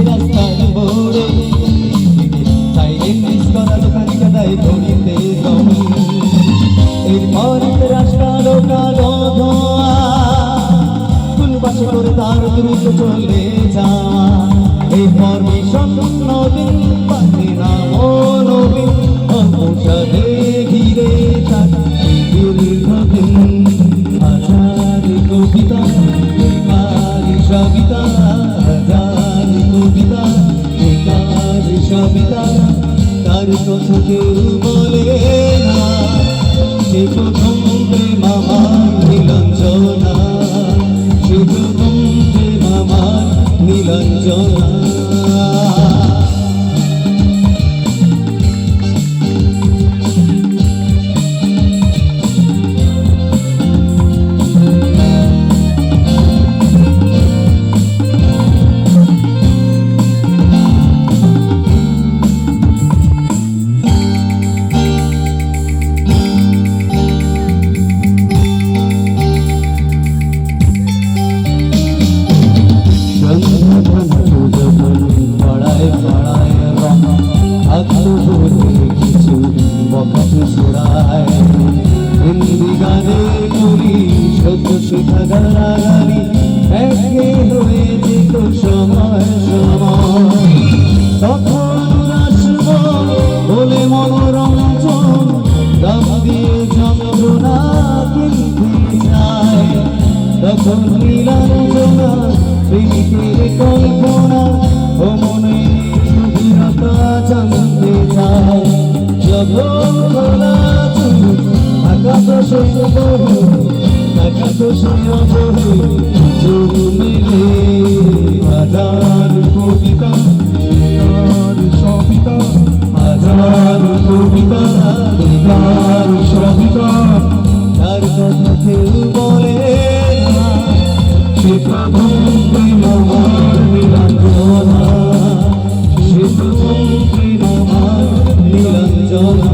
রাস্তার মোড়ে silent miss করা দোকানি কাদায় ঘড়িতে জমি এরপর রাস্তার কালো ধোয়া ফুলবাসে করে তার দ্রুত চলে যাওয়া এরপর বিষণ্ণ দিন পাখি নামো নবীন অপসাদে ঘিরে থাকে দীর্ঘদিন হাজার কবিতা বেকার সবিতা হাজার কবিতা বেকার সবিতা তার কথা কেউ বলে না সে প্রথম প্রেম আমার নীলাঞ্জনা সে প্রথম প্রেম আমার নীলাঞ্জনা হিন্দি গানে করি সত্য শিখা গালাগালি একে হয়ে যেত সময় সময় তখন আসব বলে মনোরঞ্জন গান দিয়ে যন্ত্রণা কিনতে চায় তখন নীলাঞ্জনা প্রেমিকের কল্পনা ও মনে গভীরতা জানতে চায় হাজার কবিতা বেকার সবিতা হাজার কবিতা বেকার সবিতা তার কথা কেউ বলে না সে প্রথম প্রেম আমার নীলাঞ্জনা সে প্রথম প্রেম আমার নীলাঞ্জনা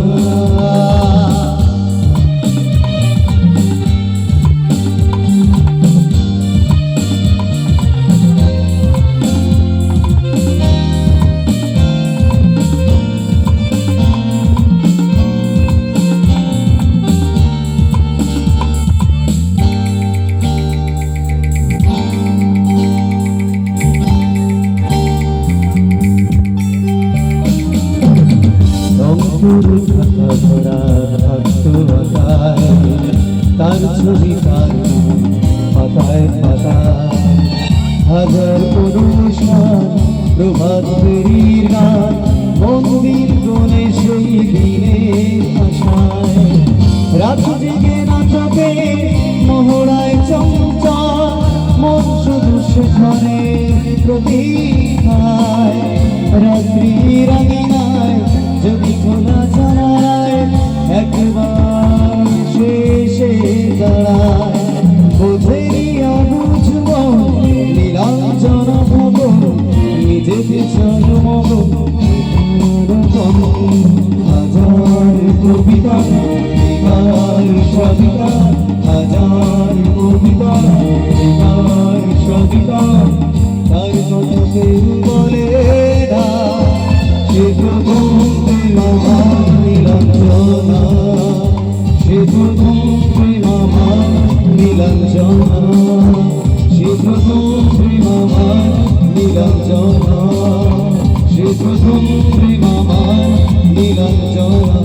তার ছবি তার পাতায় পাতায় হাজার পুরুষ প্রভাত ফেরির গান মন্দির কোণে সেই দিনের আশায় রাত জেগে নাচবে মহড়ায় চঞ্চল মন শুধু সেখানে প্রতীক্ষায় রাত্রি রাঙিনায় যদি খোলা জানায় একবার শেষে দাঁড়ায় বোঝেনি অবুঝব নীলাঞ্জনা ভবন নিজেকে জন্মব হাজার কবিতা বেকার সবিতা হাজার কবিতা বেকার সবিতা তার কথা কেউ বলে না সে প্রথম প্রেম আমার নীলাঞ্জনা সে প্রথম প্রেম আমার নীলাঞ্জনা সে প্রথম প্রেম আমার নীলাঞ্জনা সে প্রথম প্রেম আমার নীলাঞ্জনা